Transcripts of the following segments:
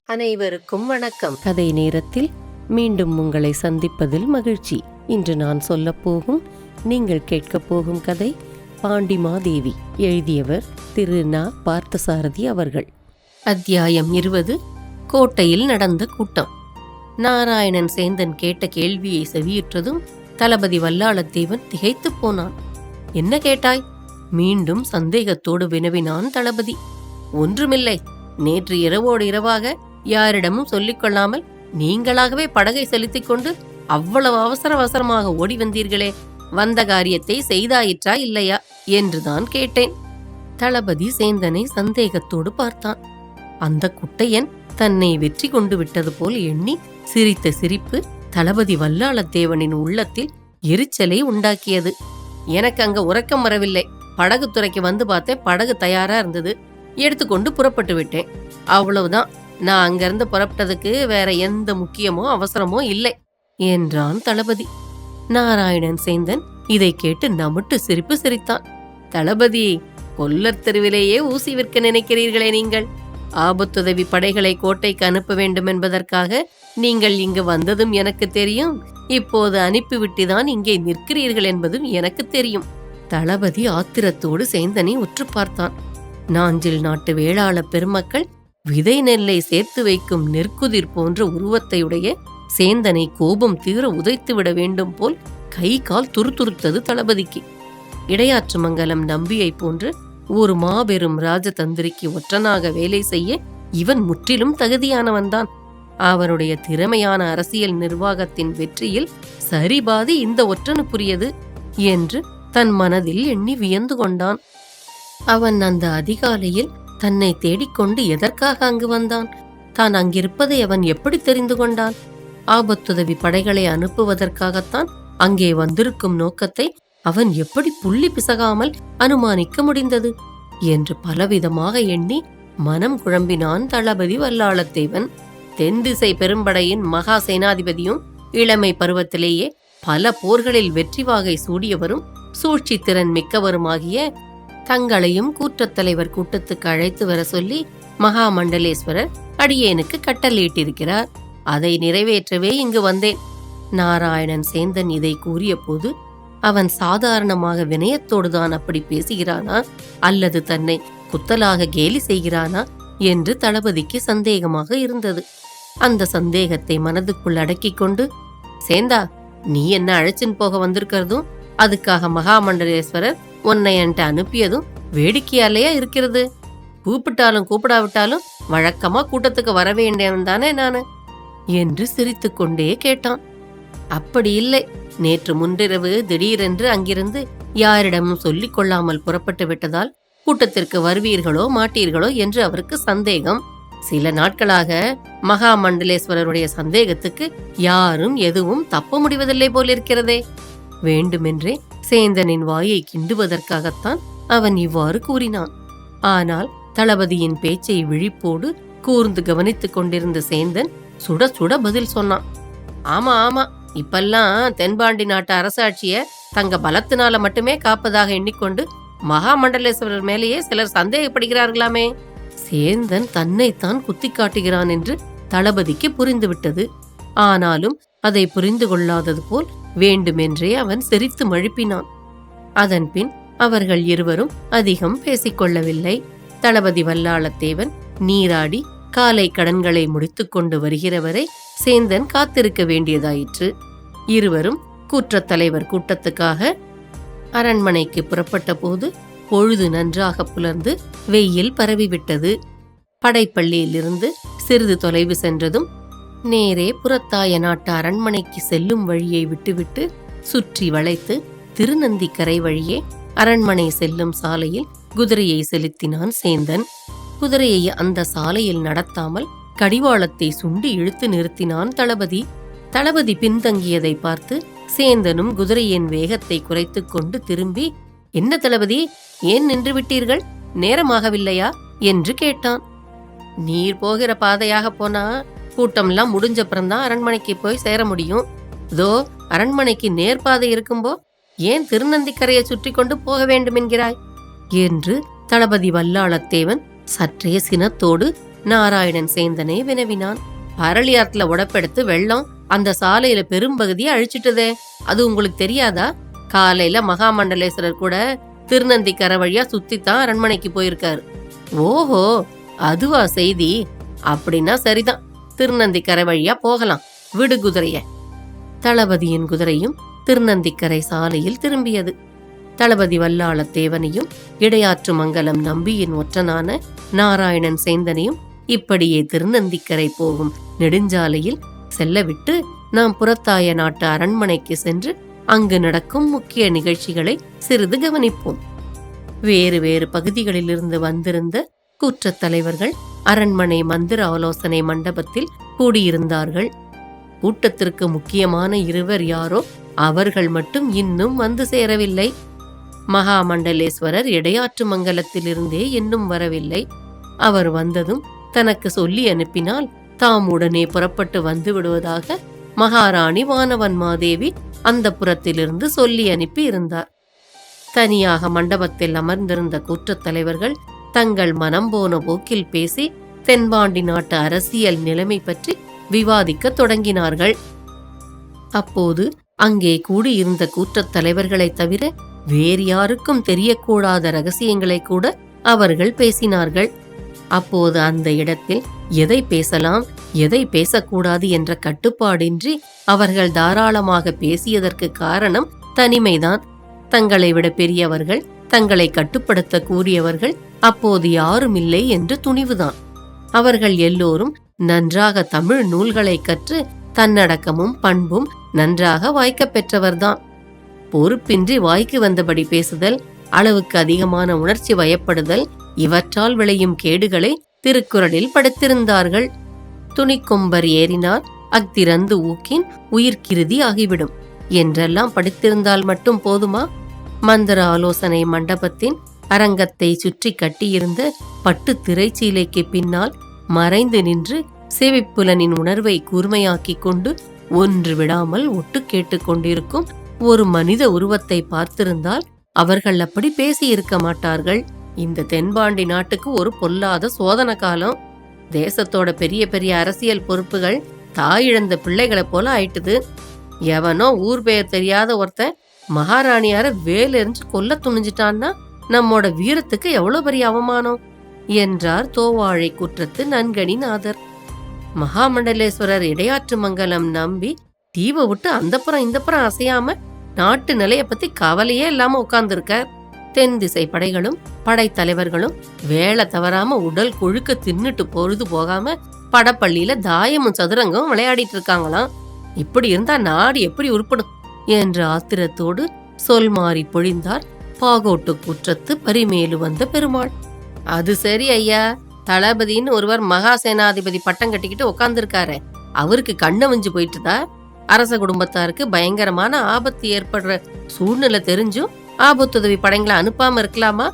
அனைவருக்கும் வணக்கம். கதை நேரத்தில் மீண்டும் உங்களை சந்திப்பதில் மகிழ்ச்சி. இன்று நான் சொல்லப்போகும் நீங்கள் கேட்கப் போகும் கதை பாண்டிமாதேவி. எழுதியவர் திரு நா. பார்த்தசாரதி அவர்கள். அத்தியாயம் 20. கோட்டையில் நடந்த கூட்டம். நாராயணன் சேந்தன் கேட்ட கேள்வியை செவியுற்றதும் தளபதி வல்லாளத்தேவன் திகைத்து போனான். என்ன கேட்டாய்? மீண்டும் சந்தேகத்தோடு வினவினான் தளபதி. ஒன்றுமில்லை, நேற்று இரவோடு இரவாக யாரிடமும் சொல்லிக் கொள்ளாமல் நீங்களாகவே படகை செலுத்திக் கொண்டு அவ்வளவு அவசரமாக ஓடி வந்தீர்களே, வந்த காரியத்தை செய்தாயிற்றா இல்லையா என்றுதான் கேட்டேன். தளபதி சேந்தனை சந்தேகத்தோடு பார்த்தான். அந்த குட்டையன் தன்னை வெற்றி கொண்டு விட்டது போல் எண்ணி சிரித்த சிரிப்பு தளபதி வல்லாளத்தேவனின் உள்ளத்தில் எரிச்சலை உண்டாக்கியது. எனக்கு அங்க உறக்கம் வரவில்லை. படகு துறைக்கு வந்து பார்த்தேன். படகு தயாரா இருந்தது. எடுத்துக்கொண்டு புறப்பட்டு விட்டேன். அவ்வளவுதான். நான் அங்கிருந்து புறப்பட்டதுக்கு வேற எந்த முக்கியமோ அவசரமோ இல்லை என்றான் தளபதி. நாராயணன் சேந்தன் இதை கேட்டு நமட்டு சிரிப்பு சிரித்தான். தளபதி, கொல்லர் தெருவிலேயே ஊசி விற்க நினைக்கிறீர்களே நீங்கள்? ஆபத்துதவி படைகளை கோட்டைக்கு அனுப்ப வேண்டும் என்பதற்காக நீங்கள் இங்கு வந்ததும் எனக்கு தெரியும். இப்போது அனுப்பிவிட்டுதான் இங்கே நிற்கிறீர்கள் என்பதும் எனக்கு தெரியும். தளபதி ஆத்திரத்தோடு சேந்தனை உற்று பார்த்தான். நாஞ்சில் நாட்டு வேளாள பெருமக்கள் விதை நெல்லை சேர்த்து வைக்கும் நெற்குதிர் போன்ற உருவத்தையுடைய சேந்தனை கோபம் தீர உதைத்துவிட வேண்டும் போல் கை கால் துருத்துருத்தது தளபதிக்கு. இடையாற்றுமங்கலம் நம்பியை போன்று ஒரு மாபெரும் ராஜதந்திரிக்கு ஒற்றனாக வேலை செய்ய இவன் முற்றிலும் தகுதியானவன்தான். அவனுடைய திறமையான அரசியல் நிர்வாகத்தின் வெற்றியில் சரிபாதி இந்த ஒற்றனுக்குரியது என்று தன் மனதில் எண்ணி வியந்து கொண்டான். அவன் அந்த அதிகாலையில் தன்னை தேடிக்கொண்டு எதற்காக அங்கு வந்தான்? தான் அங்கிருப்பதை அவன் எப்படி தெரிந்து கொண்டான்? ஆபத்துதவி படைகளை அனுப்புவதற்காகத்தான் அங்கே வந்திருக்கும் நோக்கத்தை அவன் எப்படி புள்ளி பிசகாமல் அனுமானிக்க முடிந்தது என்று பலவிதமாக எண்ணி மனம் குழம்பினான் தளபதி வல்லாளத்தேவன். தென்திசை பெரும்படையின் மகா சேனாதிபதியும் இளமை பருவத்திலேயே பல போர்களில் வெற்றி வாகை சூடியவரும் சூழ்ச்சி திறன் மிக்கவருமாகிய தங்களையும் கூற்றத்தலைவர் கூட்டத்துக்கு அழைத்து வர சொல்லி மகாமண்டலேஸ்வரர் அடியேனுக்கு கட்டளையிட்டிருக்கிறார். அதை நிறைவேற்றவே இங்கு வந்தேன். நாராயணன் சேந்தன் இதை கூறிய போது அவன் சாதாரணமாக வினயத்தோடுதான் அப்படி பேசுகிறானா அல்லது தன்னை குத்தலாக கேலி செய்கிறானா என்று தளபதிக்கு சந்தேகமாக இருந்தது. அந்த சந்தேகத்தை மனதுக்குள் அடக்கிக் கொண்டு, சேந்தா, நீ என்ன அழைச்சின் போக வந்திருக்கிறதும் அதுக்காக மகாமண்டலேஸ்வரர் உன்னை என்கிட்ட அனுப்பியதும் வேடிக்கையாலேயா இருக்கிறது? கூப்பிட்டாலும் கூப்பிடாவிட்டாலும் வழக்கமா கூட்டத்துக்கு வர வேண்டியவன் தானே நானு என்று சிரித்து கொண்டே கேட்டான். அப்படி இல்லை. நேற்று முன்றிரவு திடீரென்று அங்கிருந்து யாரிடமும் சொல்லிக் கொள்ளாமல் புறப்பட்டு விட்டதால் கூட்டத்திற்கு வருவீர்களோ மாட்டீர்களோ என்று அவருக்கு சந்தேகம். சில நாட்களாக மகாமண்டலேஸ்வரருடைய சந்தேகத்துக்கு யாரும் எதுவும் தப்ப முடிவதில்லை போலிருக்கிறதே. வேண்டுமென்றே சேந்தனின் வாயை கிண்டுவதற்காகத்தான் அவன் இவ்வாறு கூறினான். ஆனால் தளபதியின் பேச்சை விழிப்போடு கூர்ந்து கவனித்துக் கொண்டிருந்த சேந்தன் சுட சுட பதில் சொன்னான். ஆமா, இப்பெல்லாம் தென்பாண்டி நாட்டு அரசாட்சிய தங்க பலத்தினால மட்டுமே காப்பதாக எண்ணிக்கொண்டு மகாமண்டலேஸ்வரர் மேலேயே சிலர் சந்தேகப்படுகிறார்களாமே. சேந்தன் தன்னைத்தான் குத்தி காட்டுகிறான் என்று தளபதிக்கு புரிந்துவிட்டது. ஆனாலும் அதை புரிந்து கொள்ளாதது போல் வேண்டுமென்றே அவன் சிரித்து மழுப்பினான். அதன்பின் அவர்கள் இருவரும் அதிகம் பேசிக்கொள்ளவில்லை. தளபதி வல்லாளத்தேவன் நீராடி காலை கடன்களை முடித்துக்கொண்டு வருகிறவரை சேந்தன் காத்திருக்க வேண்டியதாயிற்று. இருவரும் கூற்றத்தலைவர் கூட்டத்துக்காக அரண்மனைக்கு புறப்பட்ட போது பொழுது நன்றாக புலர்ந்து வெயில் பரவிவிட்டது. படைப்பள்ளியிலிருந்து சிறிது தொலைவு சென்றதும் நேரே புறத்தாய நாட்டு அரண்மனைக்கு செல்லும் வழியை விட்டுவிட்டு சுற்றி வளைத்து திருநந்திக்கரை வழியே அரண்மனை செல்லும் சாலையில் குதிரையை செலுத்தினான் சேந்தன். குதிரையை அந்த சாலையில் நடத்தாமல் கடிவாளத்தை சுண்டி இழுத்து நிறுத்தினான் தளபதி. தளபதி பின்தங்கியதை பார்த்து சேந்தனும் குதிரையின் வேகத்தை குறைத்து கொண்டு திரும்பி, என்ன தளபதி, ஏன் நின்று விட்டீர்கள்? நேரமாகவில்லையா என்று கேட்டான். நீர் போகிற பாதையாக போனா கூட்டம்லாம் முடிஞ்சப்புறம்தான் அரண்மனைக்கு போய் சேர முடியும். இதோ அரண்மனைக்கு நேர்பாதை இருக்கும்போ ஏன் திருநந்திக்கரையை சுற்றி கொண்டு போக வேண்டும் என்கிறாய் என்று தளபதி வல்லாளத்தேவன் சற்றே சினத்தோடு நாராயணன் சேந்தனே வினவினான். அரளியாத்துல உடப்பெடுத்து வெள்ளம் அந்த சாலையில பெரும்பகுதியை அழிச்சிட்டதே, அது உங்களுக்கு தெரியாதா? காலையில மகாமண்டலேஸ்வரர் கூட திருநந்திக்கரை வழியா சுத்தித்தான் அரண்மனைக்கு போயிருக்காரு. ஓஹோ, அதுவா செய்தி? அப்படின்னா சரிதான், திருநந்திக்கரை வழியா போகலாம், விடு குதிரைய. தளபதியின் குதிரையும் திருநந்திக்கரை சாலையில் திரும்பியது. தளபதி வல்லாளத்தேவனையும் இடையாற்று மங்கலம் நம்பியின் ஒற்றனான நாராயணன் சேந்தனையும் இப்படியே திருநந்திக்கரை போகும் நெடுஞ்சாலையில் செல்லவிட்டு நாம் புறத்தாய நாட்டு அரண்மனைக்கு சென்று அங்கு நடக்கும் முக்கிய நிகழ்ச்சிகளை சிறிது கவனிப்போம். வேறு வேறு பகுதிகளிலிருந்து வந்திருந்த கூற்றத் தலைவர்கள் அரண்மனை மந்திர ஆலோசனை மண்டபத்தில் கூடியிருந்தார்கள். கூட்டத்திற்கு முக்கியமான இருவர் யாரோ அவர்கள் மட்டும் இன்னும் வந்து சேரவில்லை. மகாமண்டலேஸ்வரர் இடையாற்று மங்கலத்திலிருந்தே இன்னும் வரவில்லை. அவர் வந்ததும் தனக்கு சொல்லி அனுப்பினால் தாம் உடனே புறப்பட்டு வந்து விடுவதாக மகாராணி வானவன்மாதேவி அந்த புறத்திலிருந்து சொல்லி அனுப்பி இருந்தார். தனியாக மண்டபத்தில் அமர்ந்திருந்த கூற்றத் தலைவர்கள் தங்கள் மனம் போன போக்கில் பேசி தென்பாண்டி நாட்டு அரசியல் நிலைமை பற்றி விவாதிக்க தொடங்கினார்கள். அப்போது அங்கே கூடியிருந்த கூற்றத் தலைவர்களை தவிர வேறு யாருக்கும் தெரியக்கூடாத ரகசியங்களை கூட அவர்கள் பேசினார்கள். அப்போது அந்த இடத்தில் எதை பேசலாம் எதை பேசக்கூடாது என்ற கட்டுப்பாடின்றி அவர்கள் தாராளமாக பேசியதற்கு காரணம் தனிமைதான். தங்களை விட பெரியவர்கள், தங்களை கட்டுப்படுத்த கூறியவர்கள் அப்போது யாரும் இல்லை என்று துணிவுதான். அவர்கள் எல்லோரும் நன்றாக தமிழ் நூல்களை கற்று தன்னடக்கமும் பண்பும் நன்றாக வாய்க்க பெற்றவர்தான். பொறுப்பின்றி வாய்க்கு வந்தபடி பேசுதல், அளவுக்கு அதிகமான உணர்ச்சி வயப்படுதல், இவற்றால் விளையும் கேடுகளை திருக்குறளில் படுத்திருந்தார்கள். துணிக்கொம்பர் ஏறினார் அக்திறந்து ஊக்கின் உயிர்கிருதி ஆகிவிடும் என்றெல்லாம் படித்திருந்தால் மட்டும் போதுமா? மந்திர ஆலோசனை மண்டபத்தின் அரங்கத்தை சுற்றி கட்டியிருந்த பட்டு திரைச்சீலைக்கு பின்னால் மறைந்து நின்று செவிப்புலனின் உணர்வை கூர்மையாக்கிக் கொண்டு ஒன்று விடாமல் ஒட்டு கேட்டுக் கொண்டிருக்கும் ஒரு மனித உருவத்தை பார்த்திருந்தால் அவர்கள் அப்படி பேசியிருக்க மாட்டார்கள். இந்த தென்பாண்டி நாட்டுக்கு ஒரு பொல்லாத சோதன காலம். தேசத்தோட பெரிய பெரிய அரசியல் பொறுப்புகள் தாயிழந்த பிள்ளைகளை போல ஆயிட்டுது. எவனோ ஊர் பெயர் தெரியாத ஒருத்தன் மகாராணியார வேலெறிஞ்சு கொல்ல துணிஞ்சிட்டான்னா நம்மோட வீரத்துக்கு எவ்வளவு பெரிய அவமானம் என்றார் தோவாழை குற்றத்து நன்கணிநாதர். மகாமண்டலேஸ்வரர் இடையாற்று மங்கலம் நம்பி தீவை விட்டு அந்தப்புறம் இந்தப்புறம் அசையாம நாட்டு நிலைய பத்தி கவலையே இல்லாம உட்கார்ந்துருக்கார். தென் திசை படைகளும் படைத்தலைவர்களும் வேலை தவறாம உடல் கொழுக்க தின்னுட்டு பொழுது போகாம படப்பள்ளியில தாயமும் சதுரங்கம் விளையாடிட்டு இருக்காங்களாம். இப்படி இருந்தா நாடு எப்படி உருப்படும் என்ற ஆத்திரத்தோடு சொல் மாறி பொழிந்தார் பாகோட்டு குற்றத்து பரிமேலு வந்த பெருமாள். அது சரி ஐயா, தளபதின்னு ஒருவர் மகாசேனாதிபதி பட்டம் கட்டிக்கிட்டு உட்கார்ந்துருக்காரு, அவருக்கு கண்ணவஞ்சு போயிட்டுதா? அரச குடும்பத்தாருக்கு பயங்கரமான ஆபத்து ஏற்படுற சூழ்நிலை தெரிஞ்சும் ஆபத்துதவி படைங்களை அனுப்பாம இருக்கலாமா?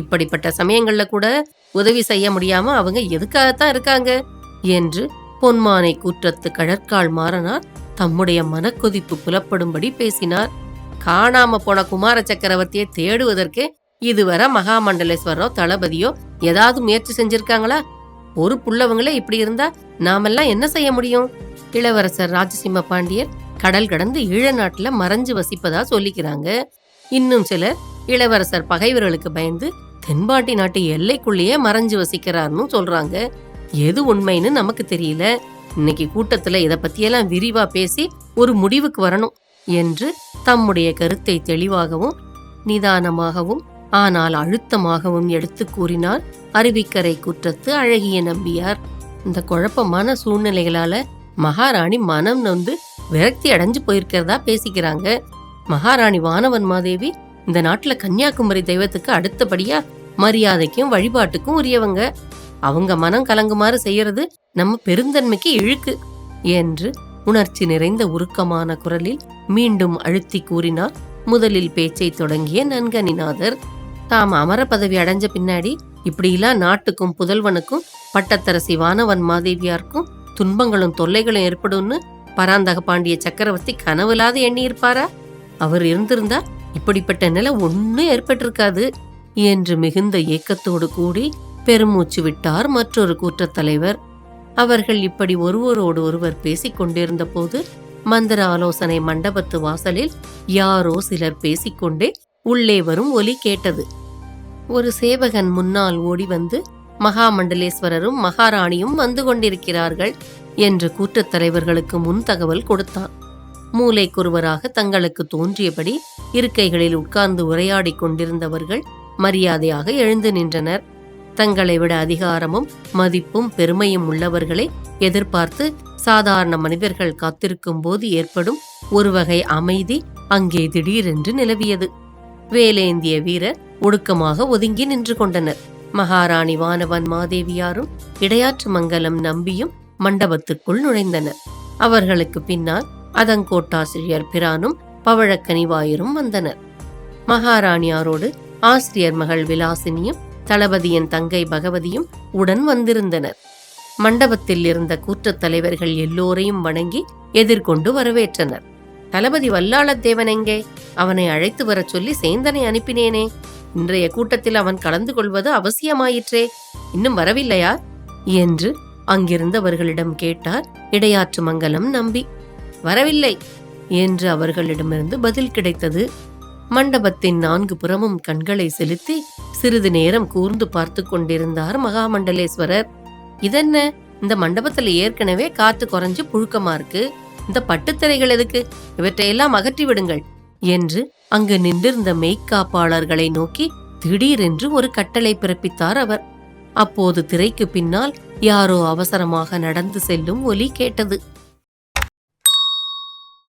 இப்படிப்பட்ட சமயங்கள்ல கூட உதவி செய்ய முடியாம அவங்க எதுக்காகத்தான் இருக்காங்க என்று பொன்மானை கூற்றத்து கடற்கால் மாறனார் தம்முடைய மனக்கொதிப்பு புலப்படும்படி பேசினார். காணாம போன குமார சக்கரவர்த்தியை தேடுவதற்கே இதுவரை மகாமண்டலேஸ்வரோ தளபதியோ ஏதாவது முயற்சி செஞ்சிருக்காங்களா? ஒரு புள்ளவங்களே இப்படி இருந்தா நாமெல்லாம் என்ன செய்ய முடியும்? இளவரசர் ராஜசிம்ம பாண்டியர் கடல் கடந்து ஈழ நாட்டுல மறைஞ்சு வசிப்பதா சொல்லிக்கிறாங்க. இன்னும் சிலர் இளவரசர் பகைவர்களுக்கு பயந்து தென்பாண்டி நாட்டு எல்லைக்குள்ளேயே மறைஞ்சு வசிக்கிறார்னு சொல்றாங்க. எது உண்மைன்னு நமக்கு தெரியல. இன்னைக்கு கூட்டத்துல இத பத்தியெல்லாம் விரிவா பேசி ஒரு முடிவுக்கு வரணும் என்று தம்முடைய கருத்தை தெளிவாகவும் நிதானமாகவும் ஆனால் அழுத்தமாகவும் எடுத்து கூறினார் அருவிக்கரை குற்றத்து அழகிய நம்பியார். இந்த குழப்பமான சூழ்நிலைகளால மகாராணி மனம் நொந்து விரக்தி அடைஞ்சு போயிருக்கிறதா பேசிக்கிறாங்க. மகாராணி வானவன்மாதேவி இந்த நாட்டுல கன்னியாகுமரி தெய்வத்துக்கு அடுத்தபடியா மரியாதைக்கும் வழிபாட்டுக்கும் உரியவங்க. அவங்க மனம் கலங்குமாறு செய்யறது நம்ம பெருந்தன்மைக்கு இழுக்கு என்று உணர்ச்சி நிறைந்த உருக்கமான குரலில் மீண்டும் அழுத்தி கூறினார் முதலில் பேச்சை தொடங்கிய நன்கணிநாதர். தாம் அமர பதவி அடைஞ்ச பின்னாடி இப்படியெல்லாம் நாட்டுக்கும் புதல்வனுக்கும் பட்டத்தரசி வானவன்மாதேவியாருக்கும் துன்பங்களும் தொல்லைகளும் ஏற்படும்னு பராந்தக பாண்டிய சக்கரவர்த்தி கனவுலாத எண்ணி இருப்பாரா? அவர் இருந்திருந்தா இப்படிப்பட்ட நிலை ஒன்னும் ஏற்பட்டிருக்காது என்று மிகுந்த ஏக்கத்தோடு கூடி பெருமூச்சு விட்டார் மற்றொரு கூட்டத் தலைவர். அவர்கள் இப்படி ஒருவரோடு ஒருவர் பேசிக் கொண்டிருந்த போது மந்திர ஆலோசனை மண்டபத்து வாசலில் யாரோ சிலர் பேசிக்கொண்டே உள்ளே வரும் ஒலி கேட்டது. ஒரு சேவகன் முன்னால் ஓடி வந்து, மகாமண்டலேஸ்வரரும் மகாராணியும் வந்து கொண்டிருக்கிறார்கள் என்று கூட்டத் தலைவர்களுக்கு முன் தகவல் கொடுத்தான். மூலைக்குருவராக தங்களுக்கு தோன்றியபடி இருக்கைகளில் உட்கார்ந்து உரையாடி கொண்டிருந்தவர்கள் மரியாதையாக எழுந்து நின்றனர். தங்களை விட அதிகாரமும் மதிப்பும் பெருமையும் உள்ளவர்களை எதிர்பார்த்து சாதாரண மனிதர்கள் காத்திருக்கும் போது ஏற்படும் ஒரு வகை அமைதி அங்கே திடீரென்று நிலவியது. வேலேந்திய வீரர் ஒடுக்கமாக ஒதுங்கி நின்று கொண்டனர். மகாராணி வானவன் மாதேவியாரும் இடையாற்று மங்கலம் நம்பியும் மண்டபத்துக்குள் நுழைந்தனர். அவர்களுக்கு பின்னால் அதங்கோட்டாசிரியர் பிரானும் பவழக்கனிவாயரும் வந்தனர். மகாராணியாரோடு ஆசிரியர் மகள் விலாசினியும் தளபதியின் தங்கை பகவதியும் உடன் வந்திருந்தனர். மண்டபத்தில் இருந்த கூட்டத் தலைவர்கள் எல்லோரையும் வணங்கி எதிர்கொண்டு வரவேற்றனர். தளபதி வல்லாளத்தேவன் எங்கே? அவனை அழைத்து வரச் சொல்லி சேந்தனை அனுப்பினேனே. இன்றைய கூட்டத்தில் அவன் கலந்து கொள்வது அவசியமாயிற்றே, இன்னும் வரவில்லையா என்று அங்கிருந்தவர்களிடம் கேட்டார் இடையாற்று மங்கலம் நம்பி. வரவில்லை என்று அவர்களிடமிருந்து பதில் கிடைத்தது. மண்டபத்தின் 4 புறமும் கண்களை செலுத்தி சிறிது நேரம் கூர்ந்து பார்த்து கொண்டிருந்தார் மகாமண்டலேஸ்வரர். இதென்ன, இந்த மண்டபத்துல ஏற்கனவே காற்று குறைஞ்சு புழுக்கமா இருக்கு, இந்த பட்டுத்திரைகள் எதுக்கு? இவற்றையெல்லாம் அகற்றி விடுங்கள் என்று அங்கு நின்றிருந்த மெய்க்காப்பாளர்களை நோக்கி திடீரென்று ஒரு கட்டளை பிறப்பித்தார் அவர். அப்போது திரைக்கு பின்னால் யாரோ அவசரமாக நடந்து செல்லும் ஒலி கேட்டது.